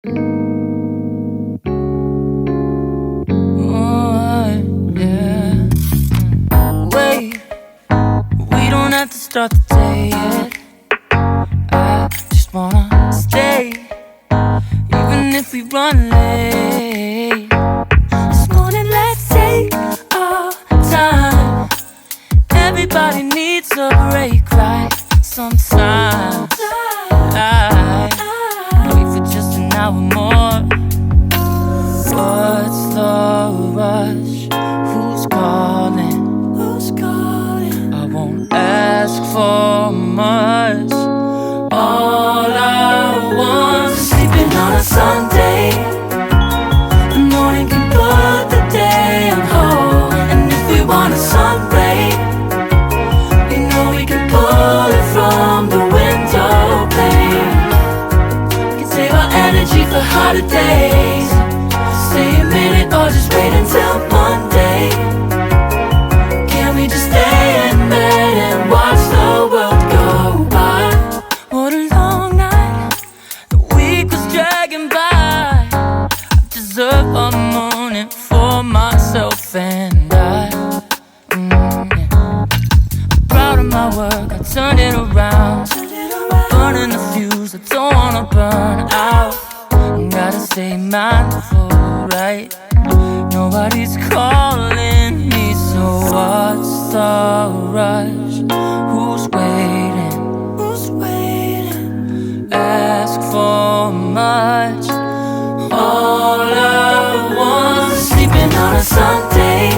Yeah. Wait, we don't have to start the day yet. I just wanna stay, even if we run late. This morning, let's take our time. Everybody needs a break, right? Sometimes I wait for just an hour more. What's the rush? Who's calling? Who's calling? I won't ask for much. All I want is sleeping on a Sunday. The morning can put the day on hold. And if we want a sun ray, we know we can pull it from the window pane. We can save our energy for harder days. Stay a minute or just wait until Monday. Can we just stay in bed and watch the world go by? What a long night, the week was dragging by. I deserve a moment for myself and I. I'm proud of my work, I turned it around. Burning the fuse, I don't wanna burn out. Gotta stay mindful, right? Nobody's calling me, so what's the rush? Who's waiting? Who's waiting? Ask for much. All I want is sleeping on a Sunday.